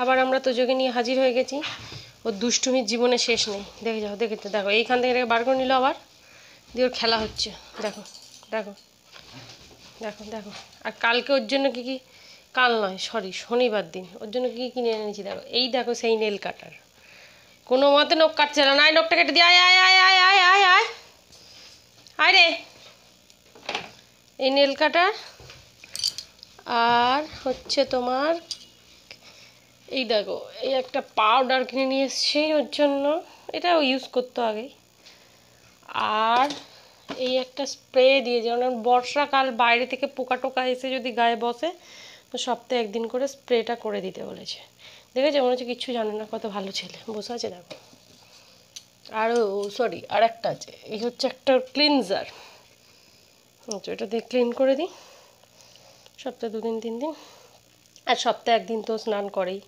আবার আমরা তোজোকে নিয়ে হাজির হয়ে গেছি। ওর দুষ্টুমির জীবনে শেষ নেই। দেখে যাও, দেখে তো দেখো, এইখান থেকে বার করে নিল আবার, দিয়ে ওর খেলা হচ্ছে। দেখো দেখো দেখো দেখো। আর কালকে ওর জন্য কী কী, কাল নয় সরি শনিবার দিন ওর জন্য কী কিনে এনেছি দেখো। এই দেখো সেই নেল কাটার, কোনো মতে নখ কাটছে না। আয় নখটা কেটে দিয়ে, আয় আয় আয় আয় আয় আয় আয় আয় রে। এই নেল কাটার, আর হচ্ছে তোমার এই দেখো, এই একটা পাউডার কিনে নিয়ে এসছি ওর জন্য, এটা ও ইউজ করতো আগেই। আর এই একটা স্প্রে দিয়ে, যেমন বর্ষাকাল বাইরে থেকে পোকা টোকা এসে যদি গায়ে বসে, তো সপ্তাহে একদিন করে স্প্রেটা করে দিতে বলেছে। দেখেছে, মনে হচ্ছে কিচ্ছু জানে না, কত ভালো ছেলে বসে আছে দেখো। আরও সরি আর একটা আছে, এই হচ্ছে একটা ক্লিনজার। আচ্ছা, এটা দিয়ে ক্লিন করে দিই সপ্তাহে 2 দিন 3 দিন, আর সপ্তাহে একদিন তো স্নান করেই।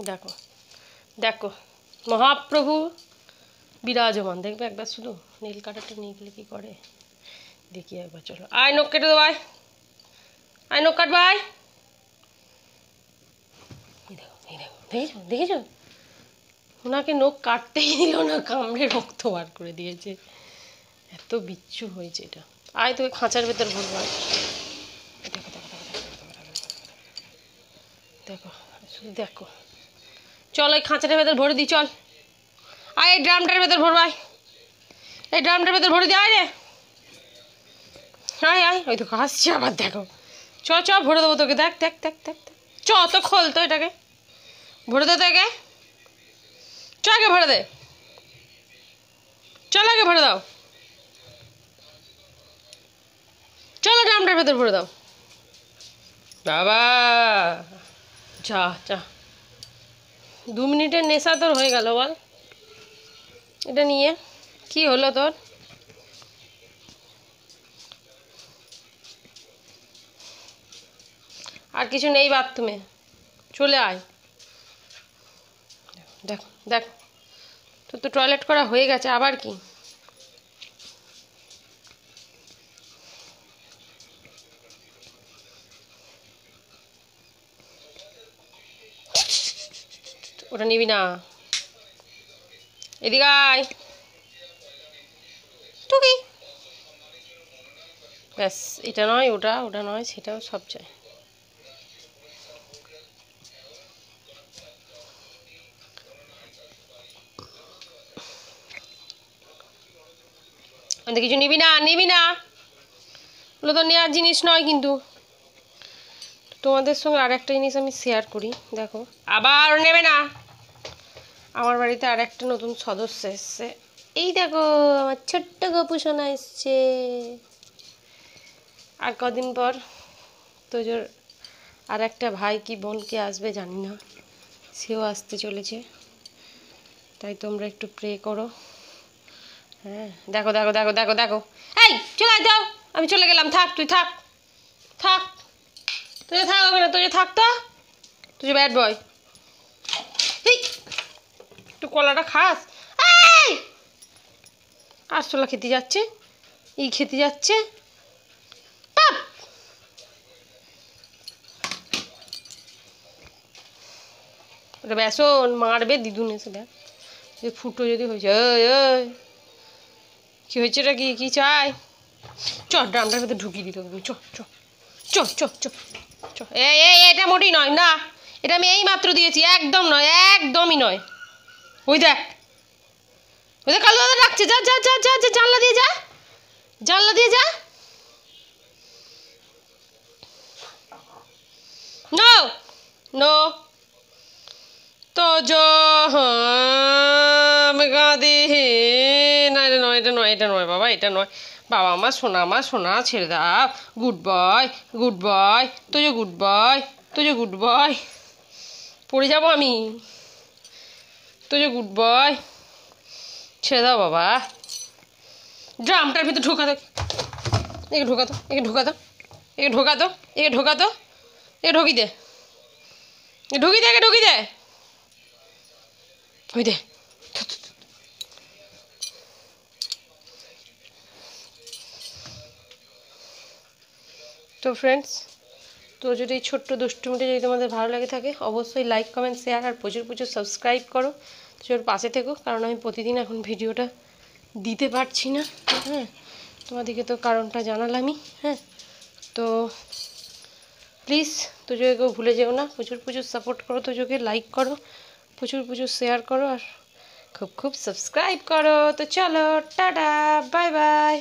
দেখো দেখো, মহাপ্রভু বিরাজমান। দেখবে একবার শুধু নীল কাটারটা নিয়ে গেলে কী করে দেখি একবার। চলো আয় নখ কেটে দেবো, আয় আয় নখ কাটবো, আয়। এই দেখো এই দেখো, দেখেছো দেখেছো, ওনাকে নখ কাটতেই দিল না, কামড়ে রক্ত বার করে দিয়েছে। এত বিচ্ছু হয়েছে এটা। আয় তোকে খাঁচার ভেতর ভরবো, আয়। দেখো দেখো দেখো শুধু দেখো। চল ওই খাঁচাটার ভেতর ভরে দিই, চল আয়। এই ড্রামটার ভেতর ভরবো, আয়। এই ড্রামটার ভেতর ভরে দিই, আয় রে, আয় আয়। ওই দেখো হাসছে আবার, দেখো। চ চ ভরে দেবো তোকে, দেখ দেখ দেখ দেখ। চ তো খোল তো এটাকে, ভরে দে তো একে। চ আগে ভরে দে, চল আগে ভরে দাও, চলো ড্রামটার ভেতর ভরে দাও। বাবা যা যা, 2 মিনিটের নেশা তোর হয়ে গেল বল। এটা নিয়ে কি হলো তোর? আর কিছু নেই বাথরুমে, চলে আয়। দেখো দেখো, তোর তো টয়লেট করা হয়ে গেছে, আবার কি? ওটা নিবি না, এদিকে আয়। টুকি ব্যাস, এটা নয় ওটা, ওটা নয় সেটাও, সব চাই। কিছু নিবি না, নিবি না, ওগুলো তো নেওয়ার জিনিস নয়। কিন্তু তোমাদের সঙ্গে আর একটা জিনিস আমি শেয়ার করি, দেখো। আবার নেবে না, আমার বাড়িতে আর একটা নতুন সদস্য এসছে। এই দেখো, আমার ছোট্ট গপু সোনা এসছে। আর কদিন পর তোজোর আর একটা ভাই কি বোন কে আসবে জানি না, সেও আসতে চলেছে। তাই তোমরা একটু প্রে করো। হ্যাঁ দেখো দেখো দেখো দেখো দেখো। এই চলে আয়, যাও, আমি চলে গেলাম, থাক তুই থাক, থাক তুই থাক ওখানে, তুই থাক তো, তুই ব্যাড বয়। এই একটু কলাটা খাস। এই আরশোলা খেতে যাচ্ছে, এই খেতে যাচ্ছে। ওটা বেসন মারবে দিদুন এসে, দেখ যে ফুটো যদি হয়েছে। ওই ওই কী হয়েছে, এটা কি কী চাই? চ ড্রামটার ভেতরে ঢুকিয়ে দিতে হবে, চ চ চ চ চ চ। এই এই এটা মোটেই নয়, না এটা আমি এই মাত্র দিয়েছি, একদম নয়, একদমই নয়। ওই দেখ, ওই দেখ কালো দাদা ডাকছে, যা যা যা যা যা, জানলা দিয়ে যা, জানলা দিয়ে যা। নো নো তোজো, গাদি না, এটা নয়, এটা নয়, এটা নয় বাবা, এটা নয় বাবা। আমার সোনা, আমার সোনা, ছেড়ে দাও। Good boy, good boy, Tojo good boy, Tojo good boy. পড়ে যাবো আমি, তোজো গুড বয়, ছেড়ে দাও বাবা। ড্রামটার ভিতরে ঢোকা দো, একে ঢোকা দো, একে ঢোকা দো, একে ঢোকা দো, একে ঢোকা দো, একে ঢুকি দে, ঢুকি দে, একে ঢুকি দে। ওই দে। তো ফ্রেন্ডস, তো যদি এই ছোট্ট দুষ্টুমিটা যদি তোমাদের ভালো লাগে থাকে অবশ্যই লাইক কমেন্ট শেয়ার আর প্রচুর প্রচুর সাবস্ক্রাইব করো। তো ওর পাশে থেকো, কারণ আমি প্রতিদিন এখন ভিডিওটা দিতে পারছি না। হ্যাঁ, তোমাদেরকে তো কারণটা জানালামই। হ্যাঁ, তো প্লিজ তোজোকেও ভুলে যেও না, প্রচুর প্রচুর সাপোর্ট করো, তোজোকে লাইক করো, প্রচুর প্রচুর শেয়ার করো আর খুব খুব সাবস্ক্রাইব করো। তো চলো টাটা, বাই বাই।